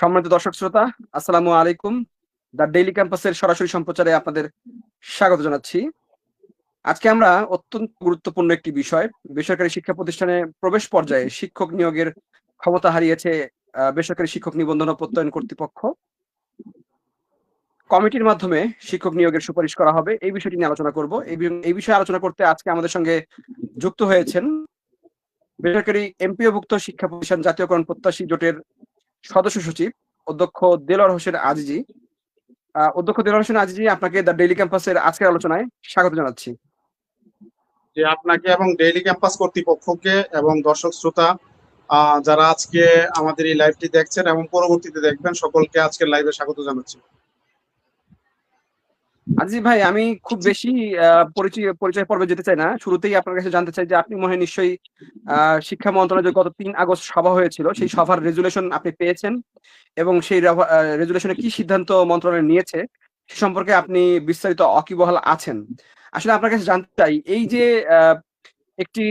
সম্মানিত দর্শক শ্রোতা, আসসালামু আলাইকুম। দ্য ডেইলি ক্যাম্পাসের সরাসরি সম্প্রচারে আপনাদের স্বাগত জানাচ্ছি। আজকে আমরা অত্যন্ত গুরুত্বপূর্ণ একটি বিষয়, বেসরকারি শিক্ষা প্রতিষ্ঠানে প্রবেশ পর্যায়ে শিক্ষক নিয়োগের ক্ষমতা হারিয়েছে বেসরকারি শিক্ষক নিবন্ধন ও প্রত্যয়ন কর্তৃপক্ষ। কমিটির মাধ্যমে শিক্ষক নিয়োগের সুপারিশ করা হবে। এই বিষয়টি নিয়ে আলোচনা করব। এই বিষয়ে আলোচনা করতে আজকে আমাদের সঙ্গে যুক্ত হয়েছেন বেসরকারি এমপিওভুক্ত শিক্ষা প্রতিষ্ঠান জাতীয়করণ প্রত্যাশী জোটের সদস্য সচিব অধ্যক্ষ দেলোয়ার হোসেন আজিজি। অধ্যক্ষ দেলোয়ার হোসেন আজিজি, আপনাকে দ্য ডেইলি ক্যাম্পাসের আজকের আলোচনায় স্বাগত জানাচ্ছি। যে আপনাকে এবং ডেইলি ক্যাম্পাস কর্তৃপক্ষকে এবং দর্শক শ্রোতা যারা আজকে আমাদের এই লাইভটি দেখছেন এবং পরবর্তীতে দেখবেন সকলকে আজকের লাইভে স্বাগত জানাচ্ছি। আজিজি ভাই, আমি খুব বেশি পরিচয় পর্বে যেতে চাই না। শুরুতেই আপনার কাছে জানতে চাই যে আপনি মনে হয় নিশ্চয়ই শিক্ষা মন্ত্রণালয়ে গত ৩ আগস্ট সভা হয়েছিল, সেই সভার রেজুলেশন আপনি পেয়েছেন এবং সেই রেজুলেশনে কি সিদ্ধান্ত মন্ত্রণালয় নিয়েছে সে সম্পর্কে আপনি বিস্তারিত ওয়াকিবহাল আছেন। আসলে আপনার কাছে জানতে চাই, এই যে একটি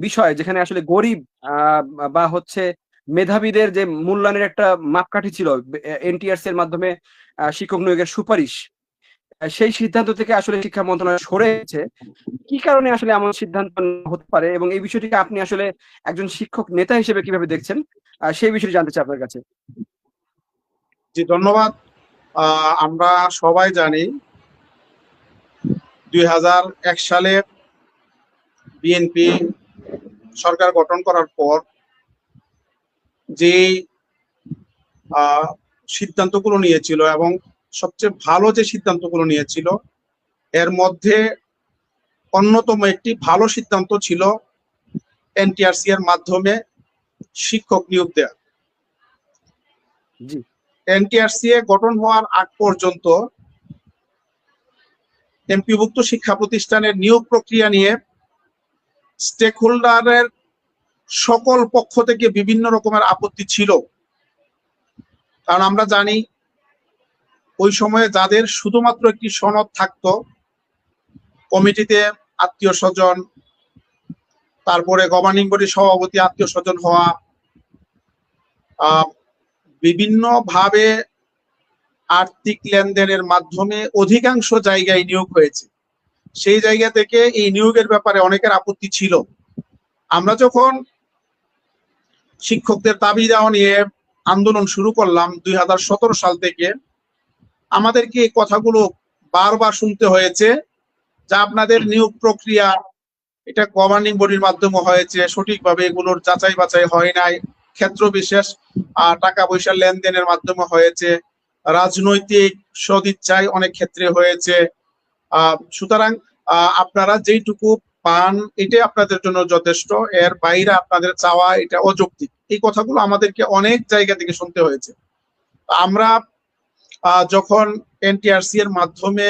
বিষয় যেখানে আসলে গরিব বা হচ্ছে মেধাবীদের যে মূল্যায়নের একটা মাপকাঠি ছিল, এনটিআরসি এর মাধ্যমে শিক্ষক নিয়োগের সুপারিশ, সেই সিদ্ধান্ত থেকে আসলে শিক্ষা মন্ত্রণালয় সরে এসেছে। কি কারণে আসলে এমন সিদ্ধান্ত হতে পারে এবং এই বিষয়টিকে আপনি আসলে একজন শিক্ষক নেতা হিসেবে কিভাবে দেখছেন, সেই বিষয়টি জানতে চাই আপনার কাছে। জি, ধন্যবাদ। আমরা সবাই জানি 2001 সালে বিএনপি সরকার গঠন করার পর যে সিদ্ধান্তগুলো নিয়েছিল এবং সবচেয়ে ভালো যে সিদ্ধান্তগুলো নিয়েছিল এর মধ্যে অন্যতম একটি ভালো সিদ্ধান্ত ছিল এনটিআরসি এর মাধ্যমে শিক্ষক নিয়োগ দেওয়া। এনটিআরসি গঠন হওয়ার আগ পর্যন্ত এমপিভুক্ত শিক্ষা প্রতিষ্ঠানের নিয়োগ প্রক্রিয়া নিয়ে স্টেক হোল্ডারের সকল পক্ষ থেকে বিভিন্ন রকমের আপত্তি ছিল। কারণ আমরা জানি ওই সময়ে যাদের শুধুমাত্র একটি সনদ থাকতো, কমিটিতে আত্মীয় স্বজন, তারপরে গভর্নিং বডির সভাপতি আত্মীয় স্বজন হওয়া, বিভিন্ন ভাবে আর্থিক লেনদেনের মাধ্যমে অধিকাংশ জায়গায় নিয়োগ হয়েছে। সেই জায়গা থেকে এই নিয়োগের ব্যাপারে অনেকের আপত্তি ছিল। আমরা যখন শিক্ষকদের দাবি দেওয়া নিয়ে আন্দোলন শুরু করলাম 2017 সাল থেকে, আমাদেরকে এই কথাগুলো বারবার শুনতে হয়েছে যে আপনাদের নিয়োগ প্রক্রিয়া এটা গভর্নিং বডির মাধ্যমে হয়েছে, সঠিকভাবে এগুলোর যাচাই বাছাই হয় নাই, ক্ষেত্র বিশেষ টাকা পয়সার লেনদেনের মাধ্যমে হয়েছে, রাজনৈতিক সদিচ্ছায় অনেক ক্ষেত্রে হয়েছে। সুতরাং আপনারা যেইটুকু পান এটাই আপনাদের জন্য যথেষ্ট, এর বাইরে আপনাদের চাওয়া এটা অযৌক্তিক। এই কথাগুলো আমাদেরকে অনেক জায়গা থেকে শুনতে হয়েছে। আমরা যখন এনটিআরসি এর মাধ্যমে,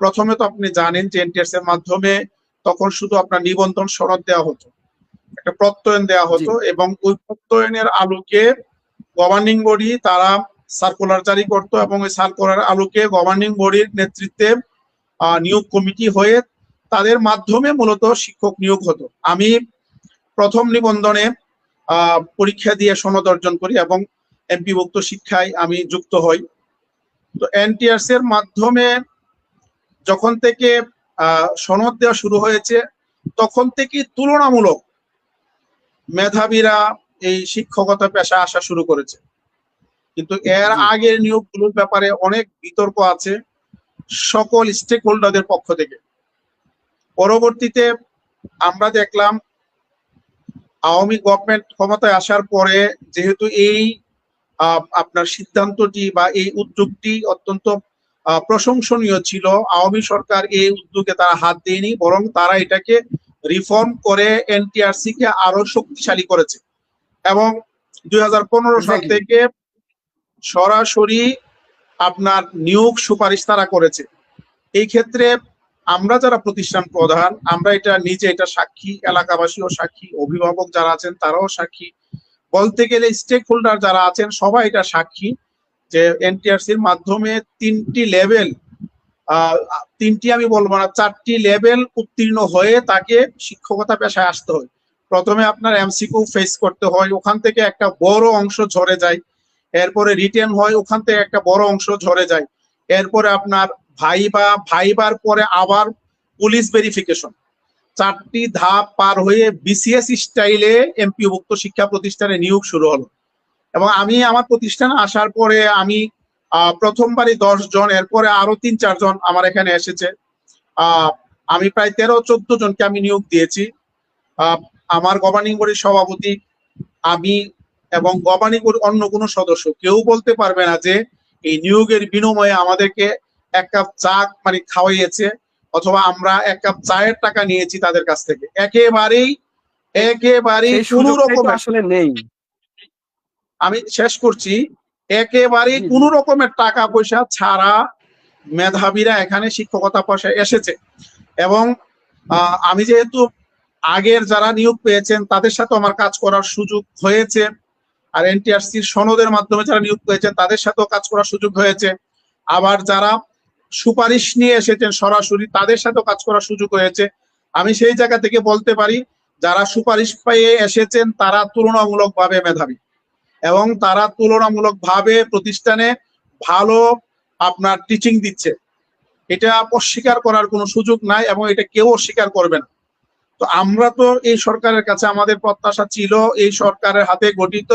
প্রথমে তো আপনি জানেন যে এনটিআরসি এর মাধ্যমে তখন শুধু আপনার নিবন্ধন সনদ দেওয়া হতো, একটা প্রত্যয়ন দেওয়া হতো এবং ওই প্রত্যয়নের আলোকে গভর্নিং বডি তারা সার্কুলার জারি করতো এবং ওই সার্কুলার আলোকে গভর্নিং বডির নেতৃত্বে নিয়োগ কমিটি হয়ে তাদের মাধ্যমে মূলত শিক্ষক নিয়োগ হতো। আমি প্রথম নিবন্ধনে পরীক্ষা দিয়ে সনদ অর্জন করি এবং এমপিভুক্ত শিক্ষায় আমি যুক্ত হই। তো এনটিআরসি এর মাধ্যমে যখন থেকে সনদ দেওয়া শুরু হয়েছে তখন থেকে তুলনামূলক মেধাবীরা এই শিক্ষকতা পেশা আসা শুরু করেছে। কিন্তু এর আগের নিয়োগগুলোর ব্যাপারে অনেক বিতর্ক আছে সকল স্টেক হোল্ডারদের পক্ষ থেকে। পরবর্তীতে আমরা দেখলাম আওয়ামী গভর্নমেন্ট ক্ষমতায় আসার পরে যেহেতু এই আপনার সিদ্ধান্তটি বা এই উদ্যোগটি অত্যন্ত প্রশংসনীয় ছিল, আওয়ামী সরকার এই উদ্যোগে তারা হাত দেয়নি, বরং তারা এটাকে রিফর্ম করে এনটিআরসি কে আরো শক্তিশালী করেছে এবং 2015 সাল থেকে সরাসরি আপনার নিয়োগ সুপারিশ তারা করেছে। এই ক্ষেত্রে আমরা যারা প্রতিষ্ঠান প্রধান, আমরা এটা নিজে এটা সাক্ষী, এলাকাবাসীও সাক্ষী, অভিভাবক যারা আছেন তারাও সাক্ষী, বলতে গেলে স্টেক হোল্ডার যারা আছেন সবাই এটা সাক্ষী যে এনটিআরসির মাধ্যমে 3টি লেভেল, 3টি আমি বলবো না, 4টি লেভেল উত্তীর্ণ হয়ে তাকে শিক্ষকতা পেশায় আসতে হয়। প্রথমে আপনার এমসিকিউ ফেস করতে হয়, ওখান থেকে একটা বড় অংশ ঝরে যায়। এরপরে রিটেন হয়, ওখান থেকে একটা বড় অংশ ঝরে যায়। এরপরে আপনার ভাইবার পরে আবার পুলিশ ভেরিফিকেশন, 4টি ধাপ পার হয়ে বিসিএস স্টাইলে এমপিওভুক্ত শিক্ষা প্রতিষ্ঠানে নিয়োগ শুরু হলো। এবং আমি আমার প্রতিষ্ঠানে আসার পরে আমি প্রথমবারই 10 জন, এরপরে আরো 3-4 জন আমার এখানে এসেছে। আমি প্রায় 13-14 জনকে আমি নিয়োগ দিয়েছি। আমার গভর্নিং বডির সভাপতি, আমি এবং গভর্নিং বডির অন্য কোনো সদস্য কেউ বলতে পারবে না যে এই নিয়োগের বিনিময়ে আমাদেরকে 1 কাপ চা মানে খাওয়াইয়েছে অথবা আমরা 1 কাপ চায়ের টাকা নিয়েছি তাদের কাছ থেকে। একেবারেই কোনো রকমের, আসলে নেই। আমি শেষ করছি, একেবারেই কোনো রকমের টাকা পয়সা ছাড়া মেধাবীরা এখানে শিক্ষকতা পেশায় এসেছে। এবং আমি যেহেতু আগের যারা নিয়োগ পেয়েছেন তাদের সাথে আমার কাজ করার সুযোগ হয়েছে, আর এনটিআরসির সনদের মাধ্যমে যারা নিয়োগ পেয়েছেন তাদের সাথেও কাজ করার সুযোগ হয়েছে, আবার যারা সুপারিশ নিয়ে এসেছেন সরাসরি তাদের সাথেও কাজ করার সুযোগ হয়েছে। আমি সেই জায়গা থেকে বলতে পারি যারা সুপারিশ পেয়ে এসেছেন তারা তুলনামূলকভাবে মেধাবী এবং তারা তুলনামূলকভাবে প্রতিষ্ঠানে ভালো আপনার টিচিং দিচ্ছে, এটা অস্বীকার করার কোনো সুযোগ নাই এবং এটা কেউ অস্বীকার করবে না। তো আমরা তো এই সরকারের কাছে আমাদের প্রত্যাশা ছিল এই সরকারের হাতে গঠিত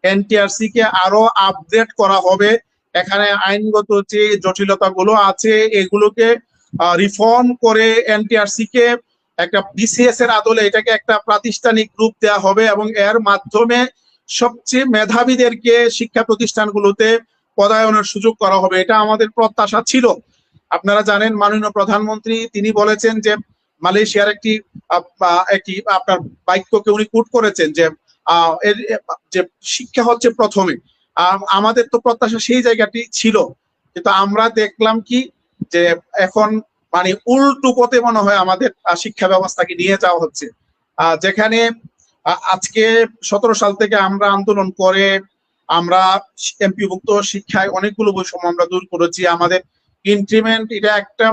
এনটিআরসি কে আরো আপডেট করা হবে, এখানে আইনগত যে জটিলতাগুলো আছে এগুলোকে রিফর্ম করে এনটিআরসি কে একটা বিসিএস এর আদলে এটাকে একটা প্রাতিষ্ঠানিক রূপ দেওয়া হবে এবং এর মাধ্যমে সবচেয়ে মেধাবীদেরকে শিক্ষা প্রতিষ্ঠানগুলোতে পদায়নের সুযোগ করা হবে, এটা আমাদের প্রত্যাশা ছিল। আপনারা জানেন মাননীয় প্রধানমন্ত্রী তিনি বলেছেন যে মালয়েশিয়ার একটি আপনার বাক্যকে উনি কোট করেছেন যে যে শিক্ষা হচ্ছে প্রথমে। আমাদের তো প্রত্যাশা সেই জায়গাটি ছিল, কিন্তু আমরা দেখলাম কি যে এখন মানে উল্টো পথে মনে হয় আমাদের শিক্ষা ব্যবস্থাকে নিয়ে যাওয়া হচ্ছে। যেখানে আজকে 17 সাল থেকে আমরা আন্দোলন করে আমরা এমপিভুক্ত শিক্ষায় অনেকগুলো বৈষম্য আমরা দূর করেছি। আমাদের ইনক্রিমেন্ট এটা একটা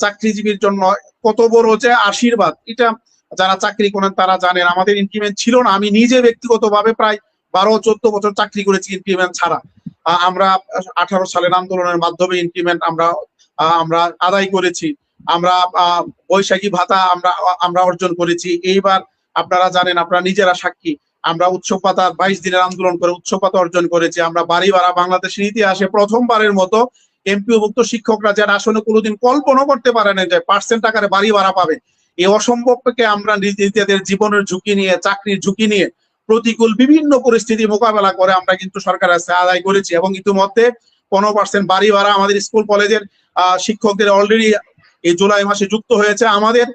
চাকরিজীবীর জন্য কত বড় যে আশীর্বাদ, এটা যারা চাকরি করেন তারা জানেন। আমাদের ইনক্রিমেন্ট ছিল না, আমি নিজে ব্যক্তিগতভাবে প্রায় 12-14 বছর চাকরি করেছি ইনক্রিমেন্ট ছাড়া। আমরা 18 সালের আন্দোলনের মাধ্যমে ইনক্রিমেন্ট আমরা আদায় করেছি। আমরা বৈশাখী ভাতা আমরা অর্জন করেছি। এইবার আপনারা জানেন, আপনারা নিজেরা সাক্ষী, আমরা উৎসব ভাতা 22 দিনের আন্দোলন করে উৎসব ভাতা অর্জন করেছি। আমরা বাড়ি ভাড়া বাংলাদেশের ইতিহাসে প্রথমবারের মতো এমপিওভুক্ত শিক্ষকরা যারা আসলে কোনোদিন কল্পনা করতে পারে না যে পার্সেন্ট আকারে বাড়ি ভাড়া পাবে, এই অসম্ভবকে আমরা নিজেদের জীবনের ঝুঁকি নিয়ে, চাকরির ঝুঁকি নিয়ে, প্রতিকূল বিভিন্ন পরিস্থিতি মোকাবেলা করে আমরা কিন্তু সরকারের কাছে আদায় করেছি। এবং ইতিমধ্যে 15% বাড়ি ভাড়া আমাদের স্কুল কলেজের শিক্ষকদের অলরেডি এই জুলাই মাসে যুক্ত হয়েছে। আমাদের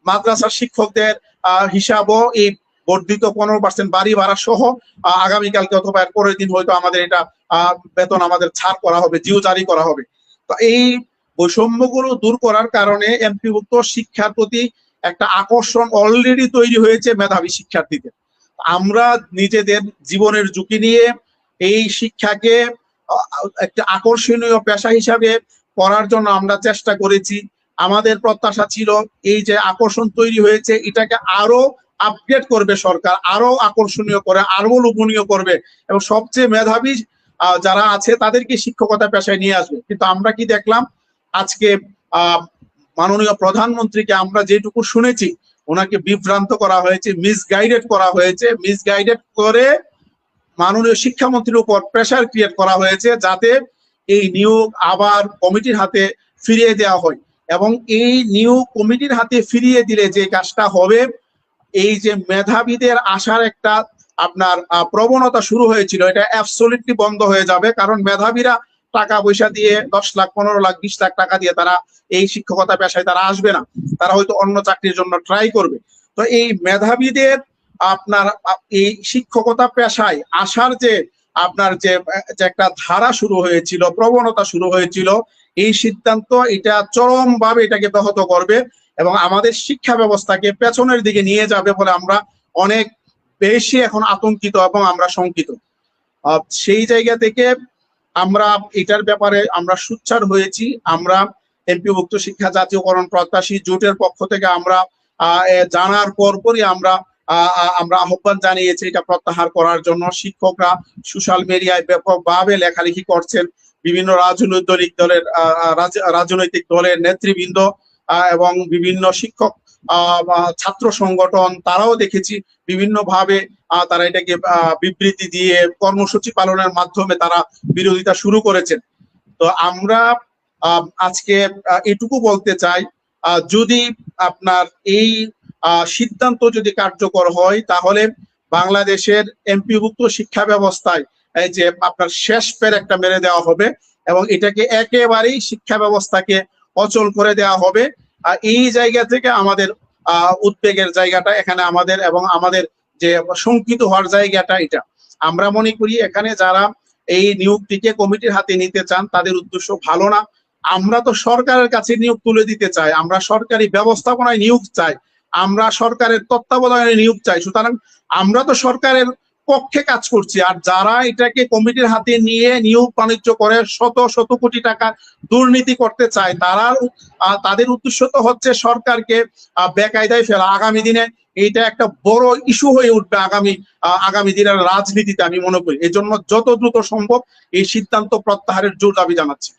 মাদ্রাসার শিক্ষকদের হিসাবও এই বর্ধিত 15% বাড়ি ভাড়া সহ আগামীকালকে অথবা এর পরের দিন হয়তো আমাদের এটা বেতন আমাদের ছাড় করা হবে, জিও জারি করা হবে। তো এই বৈষম্যগুলো দূর করার কারণে এমপিভুক্ত শিক্ষার প্রতি একটা আকর্ষণ অলরেডি তৈরি হয়েছে মেধাবী শিক্ষার্থীদের। আমরা নিজেদের জীবনের ঝুঁকি নিয়ে এই শিক্ষাকে একটা আকর্ষণীয় পেশা হিসাবে করার জন্য আমরা চেষ্টা করেছি। আমাদের প্রত্যাশা ছিল এই যে আকর্ষণ তৈরি হয়েছে এটাকে আরো আপগ্রেড করবে সরকার, আরো আকর্ষণীয় করে, আরো লোভনীয় করবে এবং সবচেয়ে মেধাবী যারা আছে তাদেরকে শিক্ষকতা পেশায় নিয়ে আসবে। কিন্তু আমরা কি দেখলাম, আজকে মাননীয় প্রধানমন্ত্রীকে আমরা যেটুকু শুনেছি ওনাকে বিভ্রান্ত করা হয়েছে, মিসগাইডেড করা হয়েছে, মিসগাইডেড করে মাননীয় শিক্ষামন্ত্রীর উপর প্রেসার ক্রিয়েট করা হয়েছে যাতে এই নিয়োগ আবার কমিটির হাতে ফিরিয়ে দেওয়া হয়। এবং এই নিয়োগ কমিটির হাতে ফিরিয়ে দিলে যে কাজটা হবে, এই যে মেধাবীদের আসার একটা আপনার প্রবণতা শুরু হয়েছিল এটা অ্যাবসলিউটলি বন্ধ হয়ে যাবে। কারণ মেধাবীরা টাকা পয়সা দিয়ে 10 লাখ 15 লাখ 20 লাখ টাকা দিয়ে তারা এই শিক্ষকতা পেশায় তারা আসবে না, তারা হয়তো অন্য চাকরির জন্য ট্রাই করবে। তো এই মেধাবীদের আপনার এই শিক্ষকতা পেশায় আসার যে আপনার যে একটা ধারা শুরু হয়েছিল, প্রবণতা শুরু হয়েছিল, এই সিদ্ধান্ত এটা চরমভাবে এটাকে ব্যাহত করবে এবং আমাদের শিক্ষা ব্যবস্থাকে পেছনের দিকে নিয়ে যাবে বলে আমরা অনেক বেশি এখন আতঙ্কিত এবং আমরা শঙ্কিত। সেই জায়গা থেকে আমরা এটার ব্যাপারে আমরা সোচ্চার হয়েছি। আমরা এমপিভুক্ত শিক্ষা জাতীয়করণ প্রত্যাশী জোটের পক্ষ থেকে আমরা জানার পরপরই আমরা আমরা আহ্বান জানিয়েছি এটা প্রত্যাহার করার জন্য। শিক্ষকরা সোশ্যাল মিডিয়ায় ব্যাপকভাবে লেখালেখি করছেন, বিভিন্ন রাজনৈতিক দলের নেতৃবৃন্দ এবং বিভিন্ন শিক্ষক ছাত্র সংগঠন তারাও দেখেছি বিভিন্ন ভাবে তারা এটাকে বিবৃতি দিয়ে কর্মসূচি পালনের মাধ্যমে তারা বিরোধিতা শুরু করেছেন। তো আমরা আজকে এটুকু বলতে চাই, যদি আপনার এই সিদ্ধান্ত যদি কার্যকর হয় তাহলে বাংলাদেশের এমপিভুক্ত শিক্ষা ব্যবস্থায় এই যে আপনার শেষ পের একটা মেরে দেওয়া হবে এবং এটাকে একেবারেই শিক্ষা ব্যবস্থাকে অচল করে দেওয়া হবে। এই জায়গা থেকে আমাদের উদ্বেগের জায়গাটা এখানে আমাদের এবং আমাদের যে শঙ্কিত হওয়ার জায়গাটা এটা আমরা মনে করি এখানে যারা এই নিয়োগটিকে কমিটির হাতে নিতে চান তাদের উদ্দেশ্য ভালো না। আমরা তো সরকারের কাছে নিয়োগ তুলে দিতে চাই, আমরা সরকারি ব্যবস্থাপনায় নিয়োগ চাই, আমরা সরকারের তত্ত্বাবধানে নিয়োগ চাই। সুতরাং আমরা তো সরকারের পক্ষে কাজ করছি, আর যারা এটাকে কমিটির হাতে নিয়ে নিয়োগ বাণিজ্য করে শত শত কোটি টাকা দুর্নীতি করতে চায় তাদের উদ্দেশ্য তো হচ্ছে সরকারকে বেকায়দায় ফেলা। আগামী দিনে এইটা একটা বড় ইস্যু হয়ে উঠবে আগামী দিনের রাজনীতিতে আমি মনে করি। এজন্য যত দ্রুত সম্ভব এই সিদ্ধান্ত প্রত্যাহারের জোর দাবি জানাচ্ছি।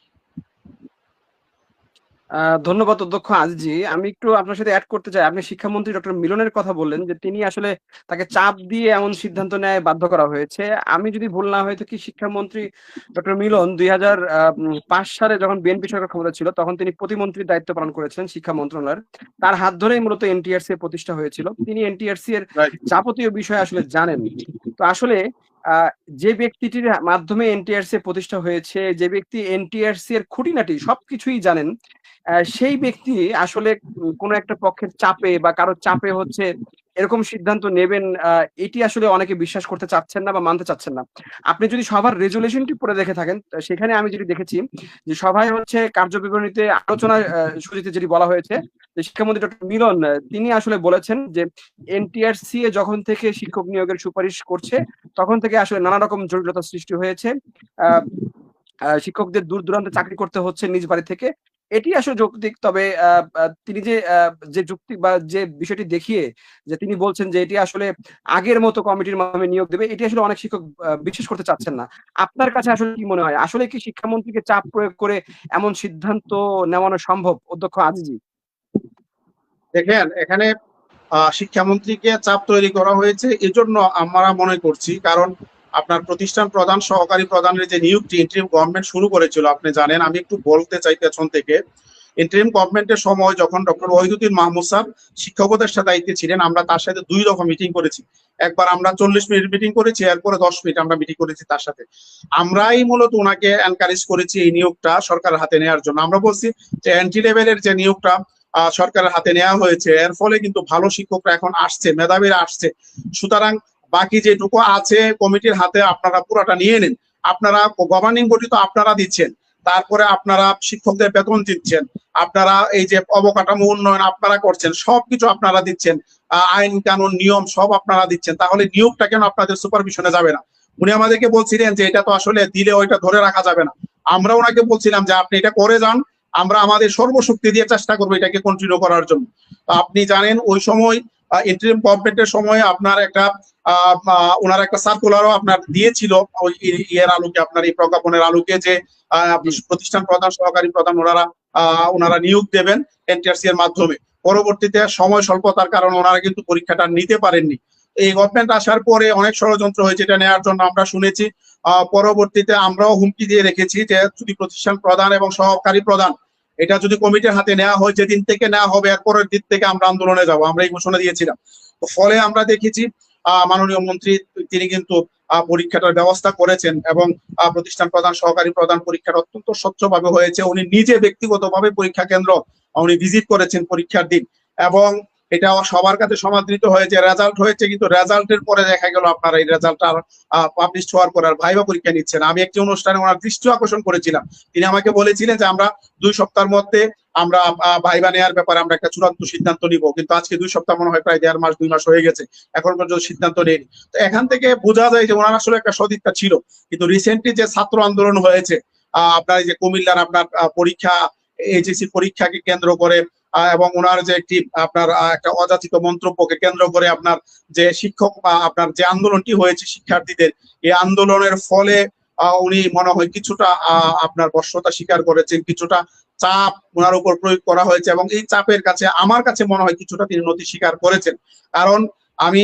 ধন্যবাদ অধ্যক্ষ আজিজি। আমি একটু আপনার সাথে অ্যাড করতে চাই। আপনি শিক্ষামন্ত্রী ডক্টর মিলনের কথা বললেন যে তিনি আসলে তাকে চাপ দিয়ে এমন সিদ্ধান্ত নেয় বাধ্য করা হয়েছে। আমি যদি ভুল না হয়ে থাকি শিক্ষামন্ত্রী ডক্টর মিলন 2005 সালে যখন বিএনপি সরকার ক্ষমতা ছিল তখন তিনি প্রতিমন্ত্রীর দায়িত্ব পালন করেছিলেন শিক্ষা মন্ত্রণালয়ের। তার হাত ধরেই মূলত এনটিআরসি এর প্রতিষ্ঠা হয়েছিল। তিনি এনটিআরসি এর যাবতীয় বিষয় আসলে জানেন। তো আসলে যে ব্যক্তিটির মাধ্যমে এনটিআরসি প্রতিষ্ঠা হয়েছে, যে ব্যক্তি এনটিআরসি এর খুঁটিনাটি সবকিছুই জানেন, সেই ব্যক্তি আসলে কোনো একটা পক্ষের চাপে বা কারো চাপে হচ্ছে এরকম সিদ্ধান্ত নেবেন, এটি আসলে অনেকে বিশ্বাস করতে চাচ্ছেন না বা মানতে চাচ্ছেন না। আপনি যদি সভার রেজুলেশনটি পড়ে দেখে থাকেন সেখানে আমি যেটি দেখেছি যে সভায় হচ্ছে কার্যবিবরণীতে আলোচনা সূচিতে যেটি বলা হয়েছে যে শিক্ষামন্ত্রী ডক্টর মিলন তিনি আসলে বলেছেন যে এনটিআরসি যখন থেকে শিক্ষক নিয়োগের সুপারিশ করছে তখন থেকে আসলে নানা রকম জটিলতা সৃষ্টি হয়েছে। শিক্ষকদের দূর দূরান্তে চাকরি করতে হচ্ছে নিজ বাড়ি থেকে। এটি আসলে যৌক্তিক। তবে তিনি যে যুক্তি বা যে বিষয়টি দেখিয়ে যে তিনি বলছেন যে এটি আসলে আগের মতো কমিটির মাধ্যমে নিয়োগ দেবে, এটি আসলে অনেক শিক্ষক বিশ্বাস করতে চাচ্ছেন না। আপনার কাছে আসলে কি মনে হয়? আসলে কি শিক্ষামন্ত্রীকে চাপ প্রয়োগ করে এমন সিদ্ধান্ত নেওয়ানো সম্ভব অধ্যক্ষ আজিজি? দেখেন, এখানে শিক্ষামন্ত্রীকে চাপ তৈরি করা হয়েছে এজন্য আমরা মনে করছি, কারণ আপনার প্রতিষ্ঠান প্রধান সহকারী প্রধানের যে নিয়োগটি ইন্টারিম গভর্নমেন্ট শুরু করেছিল আপনি জানেন। আমি একটু বলতে চাই পেছন থেকে, ইন্টারিম গভর্নমেন্টের সময় যখন ডক্টর ওয়াহিদুদ্দিন মাহমুদ স্যার শিক্ষা উপদেষ্টা দায়িত্বে ছিলেন আমরা তার সাথে 2 দফা মিটিং করেছি। একবার আমরা 40 মিনিট মিটিং করেছি, এরপরে 10 মিনিট আমরা মিটিং করেছি তার সাথে। আমরাই মূলত ওনাকে এনকারেজ করেছি এই নিয়োগটা সরকারের হাতে নেওয়ার জন্য। আমরা বলছি যে এন্ট্রি লেভেলের যে নিয়োগটা সরকারের হাতে নেওয়া হয়েছে এর ফলে কিন্তু ভালো শিক্ষকরা এখন আসছে, মেধাবীরা আসছে। সুতরাং বাকি যেটুকু আছে কমিটির হাতে আপনারা পুরাটা নিয়ে নিন। আপনারা গভর্নিং বডি তো আপনারা দিচ্ছেন, তারপরে আপনারা শিক্ষকদের বেতন দিচ্ছেন, আপনারা এই যে অবকাঠামো উন্নয়ন আপনারা করছেন, সবকিছু আপনারা দিচ্ছেন, আইন কানুন নিয়ম সব আপনারা দিচ্ছেন, তাহলে নিয়োগটা কেন আপনাদের সুপারভিশনে যাবে না? উনি আমাদেরকে বলছিলেন যে এটা তো আসলে দিলে ওইটা ধরে রাখা যাবে না। আমরা ওনাকে বলছিলাম যে আপনি এটা করে যান, আমরা আমাদের সর্বশক্তি দিয়ে চেষ্টা করবো এটাকে কন্টিনিউ করার জন্য। আপনি জানেন ওই সময় ইন্টারিম গভর্নমেন্টের সময় আপনার একটা ওনার একটা সার্কুলারও আপনার দিয়েছিল ওই ইয়ের আলোকে, আপনার এই প্রজ্ঞাপনের আলোকে, যে প্রতিষ্ঠান প্রধান সহকারী প্রধান ওনারা নিয়োগ দেবেন এনটিআরসি এর মাধ্যমে। পরবর্তীতে সময় স্বল্পতার কারণে ওনারা কিন্তু পরীক্ষাটা নিতে পারেননি। এই গভর্নমেন্ট আসার পরে অনেক ষড়যন্ত্র হয়েছে এটা নেওয়ার জন্য আমরা শুনেছি। পরবর্তীতে আমরাও হুমকি দিয়ে রেখেছি যে যদি প্রতিষ্ঠান প্রধান এবং সহকারী প্রধান এটা যদি কমিটির হাতে নেওয়া হয়, যেদিন থেকে নেওয়া হবে এর পরের দিন থেকে আমরা আন্দোলনে যাব, আমরা এই ঘোষণা দিয়েছিলাম। তো ফলে আমরা দেখেছি মাননীয় মন্ত্রী তিনি কিন্তু পরীক্ষাটার ব্যবস্থা করেছেন এবং প্রতিষ্ঠান প্রধান সহকারী প্রধান পরীক্ষাটা অত্যন্ত স্বচ্ছভাবে হয়েছে। উনি নিজে ব্যক্তিগতভাবে পরীক্ষা কেন্দ্র উনি ভিজিট করেছেন পরীক্ষার দিন এবং এটা সবার কাছে সমাদৃত হয়েছে, রেজাল্ট হয়েছে। কিন্তু রেজাল্টের পরে দেখা গেল আপনার এই রেজাল্টটা পাবলিশ হওয়ার পর আর ভাইবা পরীক্ষা নিচ্ছেন। আমি একটি অনুষ্ঠানে ওনার দৃষ্টি আকর্ষণ করেছিলাম, তিনি আমাকে বলেছিলেন যে আমরা 2 সপ্তাহের মধ্যে আমরা ভাইবা নেওয়ার ব্যাপারে আমরা একটা চূড়ান্ত সিদ্ধান্ত নিব, কিন্তু আজকে 2 সপ্তাহ মনে হয় প্রায় 1.5 মাস 2 মাস হয়ে গেছে, এখন পর্যন্ত সিদ্ধান্ত নেয়নি। তো এখান থেকে বোঝা যায় যে ওনার আসলে একটা সদিচ্ছা ছিল। কিন্তু রিসেন্টলি যে ছাত্র আন্দোলন হয়েছে আপনার এই যে কুমিল্লার আপনার পরীক্ষা এইচএসসি পরীক্ষাকে কেন্দ্র করে এবং ওনার যে একটি আপনার একটা অযাচিত মন্তব্যকে কেন্দ্র করে আপনার যে শিক্ষক বা আপনার যে আন্দোলনটি হয়েছে শিক্ষার্থীদের, এই আন্দোলনের ফলে উনি মনে হয় কিছুটা আপনার বশ্যতা স্বীকার করেছেন, কিছুটা চাপ ওনার উপর প্রয়োগ করা হয়েছে, এবং এই চাপের কাছে আমার কাছে মনে হয় কিছুটা তিনি নতি স্বীকার করেছেন। কারণ আমি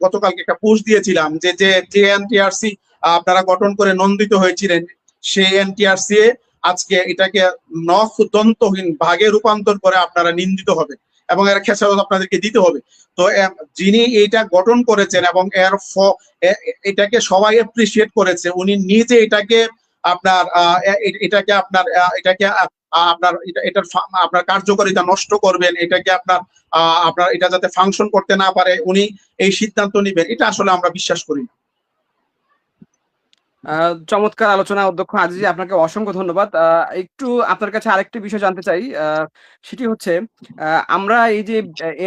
গতকালকে একটা পোস্ট দিয়েছিলাম যে যে এনটিআরসি আপনারা গঠন করে নন্দিত হয়েছিলেন, সেই এনটিআরসি আজকে এটাকে নখ দন্তহীন ভাগে রূপান্তর করে আপনারা নিন্দিত হবে এবং এর খেসারত আপনাদেরকে দিতে হবে। তো যিনি এটা গঠন করেছেন এবং এটাকে সবাই অ্যাপ্রিসিয়েট করেছে, উনি নিজে এটাকে আপনার এটার আপনার কার্যকারিতা নষ্ট করবেন, এটাকে আপনার এটা যাতে ফাংশন করতে না পারে উনি এই সিদ্ধান্ত নেবেন, এটা আসলে আমরা বিশ্বাস করি না। চমৎকার আলোচনা অধ্যক্ষ আজিজি, আপনাকে অসংখ্য ধন্যবাদ। একটু আপনার কাছে আরেকটি বিষয় জানতে চাই। সেটি হচ্ছে আমরা এই যে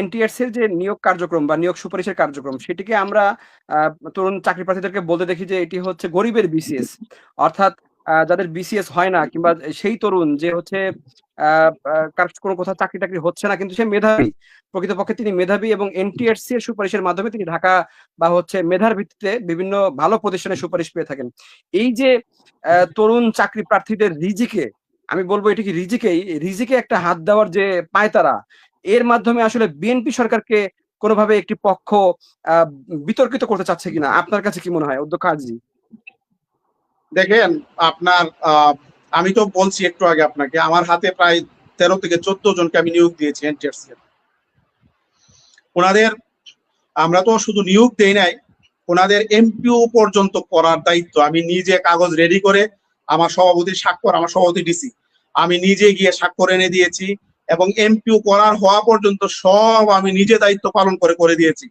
এনটিআরসি এর যে নিয়োগ কার্যক্রম বা নিয়োগ সুপারিশের কার্যক্রম, সেটিকে আমরা তরুণ চাকরি প্রার্থীদেরকে বলতে দেখি যে এটি হচ্ছে গরিবের বিসিএস। অর্থাৎ যাদের বিসিএস হয় না, কিংবা সেই তরুণ যে হচ্ছে কার কোনো কোথাও চাকরি-টাকরি হচ্ছে না কিন্তু সে মেধাবী। প্রকৃতপক্ষে তিনি মেধাবী এবং এনটিআরসি এর সুপারিশের মাধ্যমে তিনি ঢাকা বা হচ্ছে মেধার ভিত্তিতে বিভিন্ন ভালো প্রতিষ্ঠানে সুপারিশ পেয়ে থাকেন। এই যে তরুণ চাকরি প্রার্থীদের রিজিকে, আমি বলবো এটি কি রিজিকে একটা হাত দেওয়ার যে পায়তারা, এর মাধ্যমে আসলে বিএনপি সরকারকে কোনোভাবে একটি পক্ষ বিতর্কিত করতে চাচ্ছে কিনা? আপনার কাছে কি মনে হয় অধ্যক্ষ আজিজি? দেখেন আপনার আমি তো বলছি একটু আগে আপনাকে, আমার হাতে প্রায় 13 থেকে 14 জনকে আমি নিয়োগ দিয়েছি এনটিআরসি এর। ওনাদের আমরা তো শুধু নিয়োগ দেই নাই, ওনাদের এমপিও পর্যন্ত করার দায়িত্ব আমি নিজে কাগজ রেডি করে আমার সভাপতির স্বাক্ষর, আমার সভাপতি ডিসি, আমি নিজে গিয়ে স্বাক্ষর এনে দিয়েছি এবং এমপিও করার হওয়া পর্যন্ত সব আমি নিজে দায়িত্ব পালন করে দিয়েছি।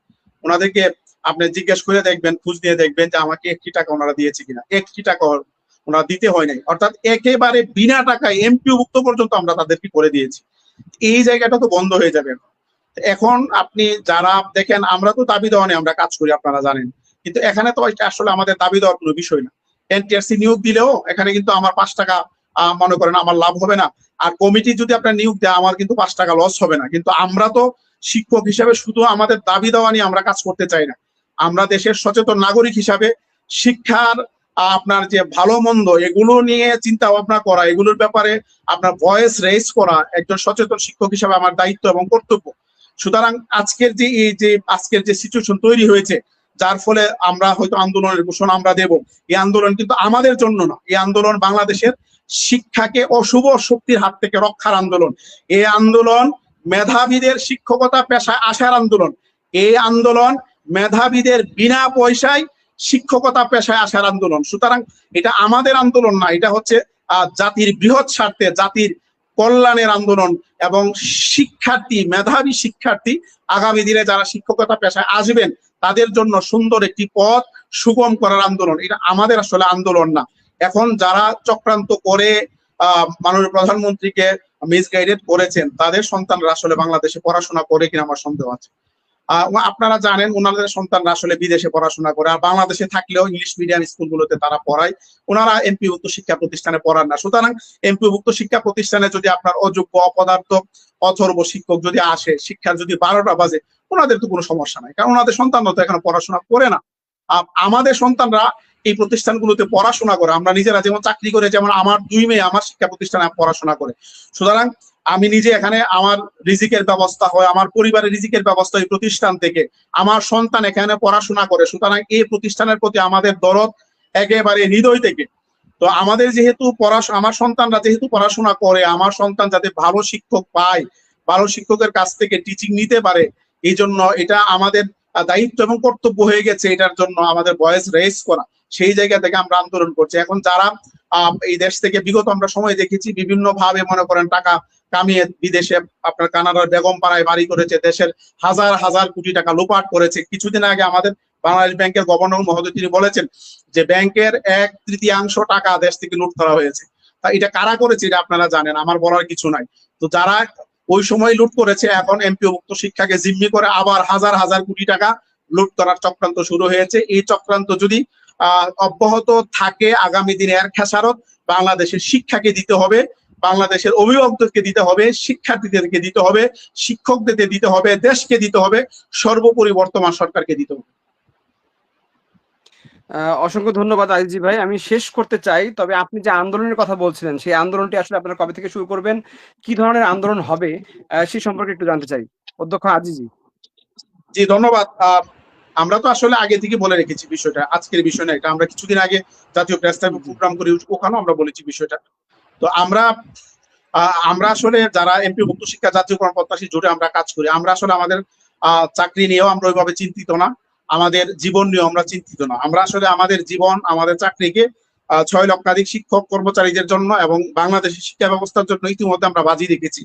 ওনাদেরকে আপনি জিজ্ঞেস করে দেখবেন, খোঁজ নিয়ে দেখবেন যে আমাকে 1টি টাকা ওনারা দিয়েছে কিনা। 1টি টাকা ওনারা দিতে হয় নাই, অর্থাৎ একেবারে বিনা টাকায় এমপিও ভুক্ত পর্যন্ত আমরা তাদেরকে করে দিয়েছি। এই জায়গাটা তো বন্ধ হয়ে যাবে। এখন আপনি যারা দেখেন, আমরা তো দাবি দেওয়া নিয়ে আমরা কাজ করি আপনারা জানেন, কিন্তু এখানে তো আসলে আমাদের দাবি দেওয়ার কোনো বিষয় না। এনটিআরসি নিয়োগ দিলেও এখানে কিন্তু আমার 5 টাকা মনে করেন আমার লাভ হবে না, আর কমিটি যদি আপনার নিয়োগ দেয় আমার কিন্তু 5 টাকা লস হবে না। কিন্তু আমরা তো শিক্ষক হিসাবে শুধু আমাদের দাবি দেওয়া নিয়ে আমরা কাজ করতে চাই না, আমরা দেশের সচেতন নাগরিক হিসাবে শিক্ষার আপনার যে ভালো মন্দ এগুলো নিয়ে চিন্তা ভাবনা করা, এগুলোর ব্যাপারে আপনার ভয়েস রেজ করা একজন সচেতন শিক্ষক হিসাবে আমার দায়িত্ব এবং কর্তব্য। সুতরাং আজকের যে সিচুয়েশন তৈরি হয়েছে, যার ফলে আমরা হয়তো আন্দোলনের ঘোষণা আমরা দেব, এই আন্দোলন কিন্তু আমাদের জন্য না, এই আন্দোলন বাংলাদেশের শিক্ষাকে অশুভ শক্তির হাত থেকে রক্ষার আন্দোলন। এই আন্দোলন মেধাবীদের শিক্ষকতা পেশায় আসার আন্দোলন। এই আন্দোলন মেধাবীদের বিনা পয়সায় শিক্ষকতা পেশায় আসার আন্দোলন। সুতরাং এটা আমাদের আন্দোলন না, এটা হচ্ছে জাতির বৃহৎ স্বার্থে, জাতির কল্যাণের আন্দোলন। এবং শিক্ষার্থী, মেধাবী শিক্ষার্থী আগামী দিনে যারা শিক্ষকতা পেশায় আসবেন তাদের জন্য সুন্দর একটি পথ সুগম করার আন্দোলন। এটা আমাদের আসলে আন্দোলন না। এখন যারা চক্রান্ত করে মাননীয় প্রধানমন্ত্রীকে মিসগাইডেড করেছেন, তাদের সন্তানরা আসলে বাংলাদেশে পড়াশোনা করে কিনা আমার সন্দেহ আছে। আপনারা জানেন ওনাদের সন্তানরা আসলে বিদেশে পড়াশোনা করে, আর বাংলাদেশে থাকলেও ইংলিশ মিডিয়াম স্কুলগুলোতে তারা পড়ায়, ওনারা এমপিভুক্ত শিক্ষা প্রতিষ্ঠানে পড়ান না। সুতরাং এমপিভুক্ত শিক্ষা প্রতিষ্ঠানে যদি আপনার অযোগ্য, অপদার্থ, অথর্ব শিক্ষক যদি আসে, শিক্ষার যদি 12টা বাজে, ওনাদের তো কোনো সমস্যা নাই, কারণ ওনাদের সন্তানরা তো এখানে পড়াশোনা করে না। আমাদের সন্তানরা এই প্রতিষ্ঠানগুলোতে পড়াশোনা করে, আমরা নিজেরা যেমন চাকরি করে, যেমন আমার 2 মেয়ে আমার শিক্ষা প্রতিষ্ঠানে পড়াশোনা করে। সুতরাং আমি নিজে এখানে আমার রিজিকের ব্যবস্থা হয়, আমার পরিবারের রিজিকের ব্যবস্থা এই প্রতিষ্ঠান থেকে, আমার সন্তান এখানে পড়াশোনা করে। সুতরাং এই প্রতিষ্ঠানের প্রতি আমাদের দরদ একেবারে হৃদয় থেকে। তো আমাদের যেহেতু আমার সন্তানরা যেহেতু পড়াশোনা করে, আমার সন্তান যাতে ভালো শিক্ষক পায়, ভালো শিক্ষকের কাছ থেকে টিচিং নিতে পারে, এই জন্য এটা আমাদের দায়িত্ব এবং কর্তব্য হয়ে গেছে, এটার জন্য আমাদের ভয়েস রেজ করা। সেই জায়গা থেকে আমরা আন্দোলন করছি। এখন যারা এই দেশ থেকে বিগত আমরা সময় দেখেছি বিভিন্ন ভাবে মনে করেন টাকা কামিয়ে বিদেশে আপনার কানাডার বেগম পাড়ায় বাড়ি করেছে, দেশের হাজার হাজার কোটি টাকা লুপাট করেছে। কিছুদিন আগে আমাদের বাংলাদেশ ব্যাংকের গভর্নর মহোদয় তিনি বলেছেন যে ব্যাংকের 1/3 টাকা দেশ থেকে লুট করা হয়েছে। তা এটা কারা করেছে এটা আপনারা জানেন, আমার বলার কিছু নাই। তো যারা ওই সময় লুট করেছে, এখন এমপিওভুক্ত শিক্ষাকে জিম্মি করে আবার হাজার হাজার কোটি টাকা লুট করার চক্রান্ত শুরু হয়েছে। এই চক্রান্ত যদি অব্যাহত থাকে, আগামী দিনে এর খেসারত বাংলাদেশের শিক্ষাকে দিতে হবে। বাংলাদেশের অভিভাবকদেরকে দিতে হবে, শিক্ষার্থীদেরকে দিতে হবে, শিক্ষকদেরকে দিতে হবে, দেশকে দিতে হবে, সর্বোপরি বর্তমান সরকারকে দিতে হবে। অসংখ্য ধন্যবাদ আজিজি ভাই। আমি শেষ করতে চাই। তবে আপনি যে আন্দোলনের কথা বলছিলেন, সেই আন্দোলনটি আসলে আপনারা কবে থেকে শুরু করবেন? কি ধরনের আন্দোলন হবে? সে সম্পর্কে একটু জানতে চাই। অধ্যক্ষ আজিজি। জি, ধন্যবাদ। আমরা তো আসলে আগে থেকে বলে রেখেছি বিষয়টা, আজকের বিষয় না এটা। আমরা কিছুদিন আগে জাতীয় প্রেস ক্লাবে জি। প্রোগ্রাম করি, ওখানেও আমরা বলেছি বিষয়টা। তো আমরা আসলে যারা এমপি মুক্ত শিক্ষা জাতীয়করণ প্রত্যাশী জোটে আমরা কাজ করি, আমরা আসলে আমাদের চাকরি নিয়েও আমরা ওইভাবে চিন্তিত না, আমাদের জীবন নিয়েও আমরা চিন্তিত না। আমরা আসলে আমাদের জীবন, আমাদের চাকরিকে 6 লক্ষাধিক শিক্ষক কর্মচারীদের জন্য এবং বাংলাদেশের শিক্ষা ব্যবস্থার জন্য ইতিমধ্যে আমরা বাজি রেখেছি।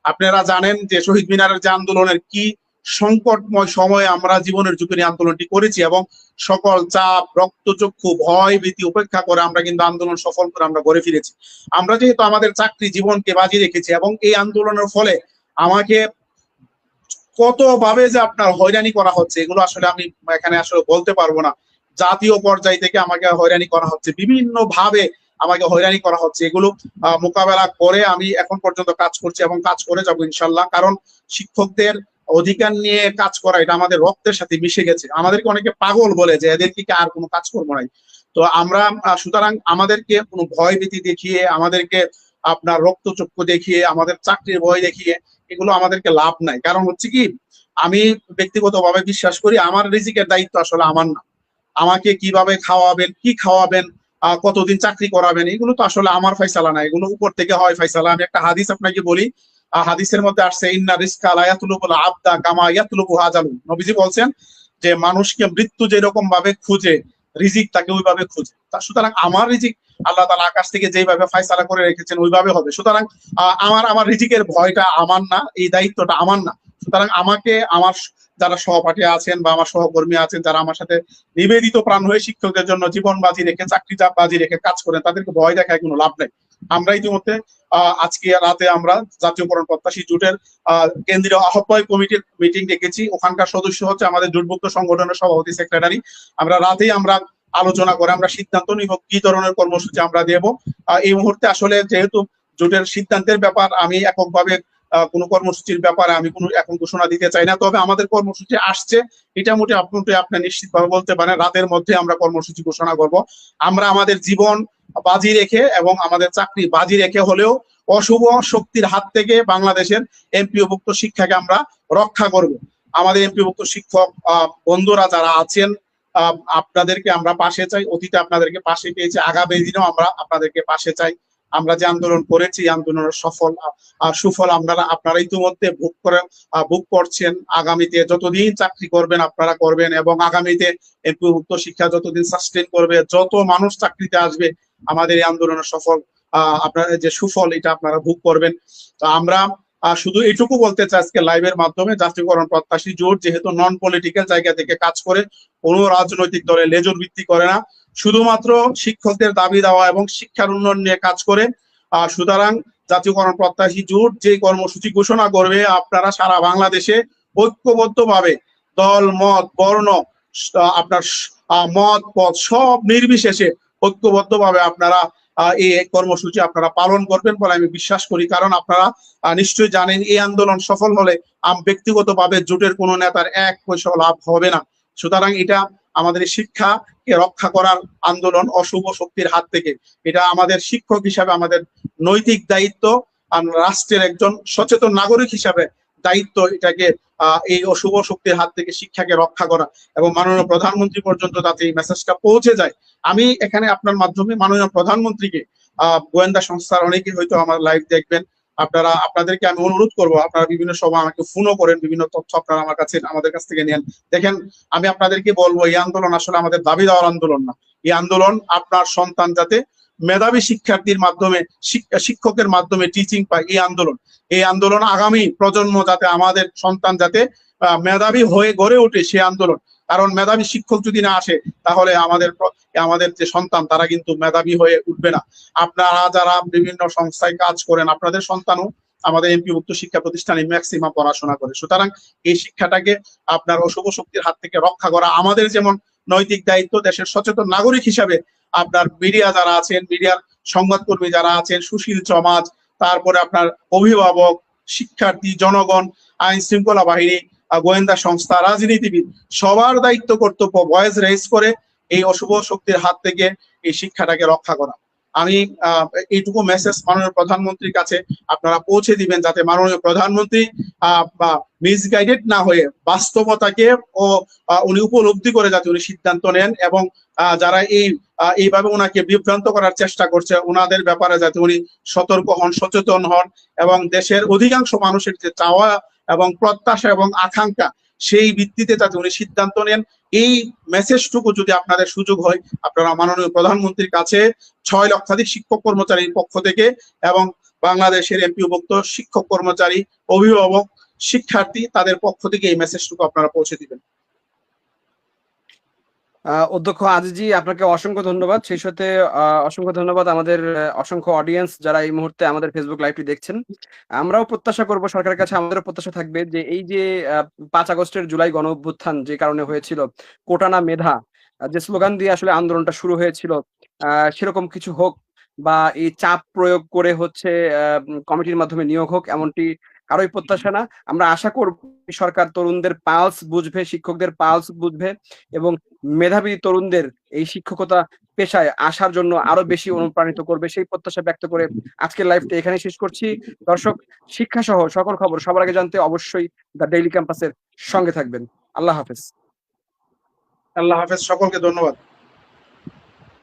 আপনারা জানেন যে শহীদ মিনারের যে আন্দোলনের কি সংকটময় সময়ে আমরা জীবনের ঝুঁকি নিয়ে আন্দোলনটি করেছি, এবং সকল চাপ, রক্তচক্ষু, ভয় ভীতি উপেক্ষা করে আমরা কিন্তু আন্দোলন সফল করে আমরা ঘরে ফিরেছি। আমরা যেহেতু আমাদের চাকরি জীবনকে বাজি রেখেছি, এবং এই আন্দোলনের ফলে আমাকে কত ভাবে যে আপনার হয়রানি করা হচ্ছে, এগুলো আসলে আমি এখানে আসলে বলতে পারবো না। জাতীয় পর্যায় থেকে আমাকে হয়রানি করা হচ্ছে, বিভিন্ন ভাবে আমাকে হয়রানি করা হচ্ছে। এগুলো মোকাবেলা করে আমি এখন পর্যন্ত কাজ করছি এবং কাজ করে যাবো ইনশাল্লাহ। কারণ শিক্ষকদের অধিকার নিয়ে কাজ করা এটা আমাদের রক্তের সাথে মিশে গেছে। আমাদেরকে অনেকে পাগল বলে যে এদেরকে কি আর কোনো কাজকর্ম নাই। তো আমরা সুতরাং আমাদেরকে কোনো ভয় ভীতি দেখিয়ে, আমাদেরকে আপনার রক্তচক্ষু দেখিয়ে, আমাদের চাকরির ভয় দেখিয়ে এগুলো আমাদেরকে লাভ নাই। কারণ হচ্ছে কি, আমি ব্যক্তিগতভাবে বিশ্বাস করি আমার রিজিকের দায়িত্ব আসলে আমার না। আমাকে কিভাবে খাওয়াবেন, কি খাওয়াবেন, কতদিন চাকরি করাবেন, এগুলো তো আসলে আমার ফয়সালা না, এগুলো উপর থেকে হয় ফয়সালা। আমি একটা হাদিস আপনাকে বলি, হাদিসের মধ্যে আসছে ইন্না রিজকা লা ইয়াতলুবুল আবদা কামা ইয়াতলুবু হাজালু। নবীজি বলছেন যে মানুষকে মৃত্যু যেরকম ভাবে খুঁজে, রিজিক তাকে ওইভাবে খুঁজে। সুতরাং আমার রিজিক আল্লাহ তাআলা আকাশ থেকে যেভাবে ফয়সালা করে রেখেছেন ওইভাবে হবে। সুতরাং আমার রিজিকের ভয়টা আমার না, এই দায়িত্বটা আমার না। সুতরাং আমাকে আমার যারা সহপাঠী আছেন বা আমার সহকর্মী আছেন, যারা আমার সাথে নিবেদিত প্রাণ হয়ে শিক্ষকদের জন্য জীবন বাজি রেখে, চাকরি বাজি রেখে কাজ করেন, তাদেরকে ভয় দেখায় কোনো লাভ নেই। আমরা ইতিমধ্যে আজকে রাতে আমরা জাতীয়করণ প্রত্যাশী জোটের কেন্দ্রীয় আহ্বায়ক কমিটির মিটিং ডেকেছি। ওখানকার সদস্য হচ্ছে আমাদের জোটভুক্ত সংগঠনের সভাপতি, সেক্রেটারি। আমরা আলোচনা করে আমরা সিদ্ধান্ত নিব কি ধরনের কর্মসূচি আমরা দেব। এই মুহূর্তে আসলে যেহেতু জোটের সিদ্ধান্তের ব্যাপার, আমি এককভাবে কোনো কর্মসূচির ব্যাপারে আমি কোনো এখন ঘোষণা দিতে চাই না। তবে আমাদের কর্মসূচি আসছে, এটা মোটামুটি আপনি নিশ্চিতভাবে বলতে পারেন রাতের মধ্যে আমরা কর্মসূচি ঘোষণা করব। আমরা আমাদের জীবন বাজি রেখে এবং আমাদের চাকরি বাজি রেখে হলেও অশুভ শক্তির হাত থেকে বাংলাদেশের এমপিওভুক্ত শিক্ষাকে আমরা রক্ষা করব। আমাদের এমপিওভুক্ত শিক্ষক বন্ধুরা যারা আছেন, আপনাদেরকে আমরা পাশে চাই। অতীতে আপনাদেরকে পাশে পেয়েছি, আগামী দিনেও আমরা আপনাদেরকে পাশে চাই। আমরা যে আন্দোলন করেছি, আন্দোলনের সুফল আপনারা ইতিমধ্যে ভোগ করছেন। আগামীতে যতদিন চাকরি করবেন আপনারা করবেন, এবং আগামীতে এমপিওভুক্ত শিক্ষা যতদিন সাস্টেন করবে, যত মানুষ চাকরিতে আসবে, আমাদের এই আন্দোলনের আপনারা যে সুফল এটা আপনারা ভোগ করবেন। তো আমরা শুধু এটুকু বলতে চাই আজকে লাইভের মাধ্যমে, জাতীয়করণ প্রত্যাশী জোট যেহেতু নন পলিটিক্যাল জায়গা থেকে কাজ করে, কোনো রাজনৈতিক দলে লেজর ভিত্তি করে না, শুধুমাত্র শিক্ষকদের দাবি দেওয়া এবং শিক্ষার উন্নয়ন নিয়ে কাজ করে। সুতরাং জাতীয়করণ প্রত্যাশী জোট যে কর্মসূচি ঘোষণা করবে, আপনারা সারা বাংলাদেশে ঐক্যবদ্ধভাবে দল মত বর্ণ আপনার মত পথ সব নির্বিশেষে ঐক্যবদ্ধভাবে আপনারা এই কর্মসূচি আপনারা পালন করবেন বলে আমি বিশ্বাস করি। কারণ আপনারা নিশ্চয়ই জানেন এই আন্দোলন সফল হলে ব্যক্তিগতভাবে জোটের কোনো নেতার এক পয়সা লাভ হবে না। সুতরাং এটা আমাদের শিক্ষাকে রক্ষা করার আন্দোলন অশুভ শক্তির হাত থেকে। এটা আমাদের শিক্ষক হিসাবে আমাদের নৈতিক দায়িত্ব, রাষ্ট্রের একজন সচেতন নাগরিক হিসাবে দায়িত্ব এটাকে এই অশুভ শক্তির হাত থেকে শিক্ষাকে রক্ষা করা, এবং মাননীয় প্রধানমন্ত্রী পর্যন্ত যাতে এই মেসেজটা পৌঁছে যায়। আমি এখানে আপনার মাধ্যমে মাননীয় প্রধানমন্ত্রীকে, গোয়েন্দা সংস্থার অনেকে হয়তো আমার লাইভ দেখবেন, আপনাদেরকে আমি অনুরোধ করব, আপনারা বিভিন্ন সময় আমাকে ফোনও করেন, বিভিন্ন তথ্য আপনারা আমাদের কাছ থেকে নেন। দেখেন, আমি আপনাদেরকে বলবো এই আন্দোলন আসলে আমাদের দাবি দেওয়ার আন্দোলন না। এই আন্দোলন আপনার সন্তান যাতে মেধাবী শিক্ষার্থীর মাধ্যমে, শিক্ষকের মাধ্যমে টিচিং পায়, এই আন্দোলন আগামী প্রজন্ম যাতে, আমাদের সন্তান যাতে মেধাবী হয়ে গড়ে ওঠে, সে আন্দোলন। কারণ মেধাবী শিক্ষক যদি না আসে, তাহলে আমাদের যে সন্তান তারা কিন্তু মেধাবী হয়ে উঠবে না। আপনারা যারা বিভিন্ন সংস্থায় কাজ করেন, আপনাদের সন্তানও আমাদের এমপিভুক্ত শিক্ষা প্রতিষ্ঠানে ম্যাক্সিমাম পড়াশোনা করে। সুতরাং এই শিক্ষাটাকে আপনার অশুভ শক্তির হাত থেকে রক্ষা করা আমাদের যেমন নৈতিক দায়িত্ব, দেশের সচেতন নাগরিক হিসাবে আপনার মিডিয়া যারা আছেন, মিডিয়ার সংবাদকর্মী যারা আছেন, সুশীল সমাজ, তারপরে আপনার অভিভাবক, শিক্ষার্থী, জনগণ, আইন শৃঙ্খলা বাহিনী, গোয়েন্দা সংস্থা, রাজনীতিবিদ সবার দায়িত্ব কর্তব্য ভয়েস রেজ করে এই অশুভ শক্তির হাত থেকে এই শিক্ষাটাকে রক্ষা করা। আমি এইটুকু মেসেজ মাননীয় প্রধানমন্ত্রীর কাছে আপনারা পৌঁছে দিবেন, যাতে মাননীয় প্রধানমন্ত্রী মিসগাইডেড না হয়ে বাস্তবতাকে ও উনি উপলব্ধি করে যাতে উনি সিদ্ধান্ত নেন, এবং যারা এইভাবে ওনাকে বিভ্রান্ত করার চেষ্টা করছে ওনাদের ব্যাপারে যাতে উনি সতর্ক হন, সচেতন হন, এবং দেশের অধিকাংশ মানুষের যে চাওয়া এবং প্রত্যাশা এবং আকাঙ্ক্ষা সেই ভিত্তিতে যাতে উনি সিদ্ধান্ত নেন। এই মেসেজটুকু যদি আপনাদের সুযোগ হয়, আপনারা মাননীয় প্রধানমন্ত্রীর কাছে 6 লক্ষাধিক শিক্ষক কর্মচারীর পক্ষ থেকে এবং বাংলাদেশের এমপিওভুক্ত শিক্ষক কর্মচারী, অভিভাবক, শিক্ষার্থী তাদের পক্ষ থেকে এই মেসেজটুকু আপনারা পৌঁছে দিবেন। অধ্যক্ষ আজিজি, আপনাকে অসংখ্য ধন্যবাদ। সেই সাথে অসংখ্য ধন্যবাদ আমাদের অসংখ্য অডিয়েন্স যারা এই মুহূর্তে আমাদের ফেসবুক লাইভটি দেখছেন। আমরাও প্রত্যাশা করব, সরকারের কাছে আমাদেরও প্রত্যাশা থাকবে যে এই যে 5 আগস্টের জুলাই গণ অভ্যুত্থান যে কারণে হয়েছিল, কোটা না মেধা যে স্লোগান দিয়ে আসলে আন্দোলনটা শুরু হয়েছিল, সেরকম কিছু হোক, বা এই চাপ প্রয়োগ করে হচ্ছে কমিটির মাধ্যমে নিয়োগ হোক, এমনটি কারোই প্রত্যাশা না। আমরা আশা করব সরকার তরুণদের পালস বুঝবে, শিক্ষকদের পালস বুঝবে, এবং মেধাবী তরুণদের এই শিক্ষকতা পেশায় আসার জন্য আরো বেশি অনুপ্রাণিত করবে, সেই প্রত্যাশা ব্যক্ত করে আজকের লাইভটা এখানে শেষ করছি। দর্শক, শিক্ষা সহ সকল খবর সবার আগে জানতে অবশ্যই দ্য ডেইলি ক্যাম্পাসের সঙ্গে থাকবেন। আল্লাহ হাফেজ। আল্লাহ হাফেজ, সকলকে ধন্যবাদ।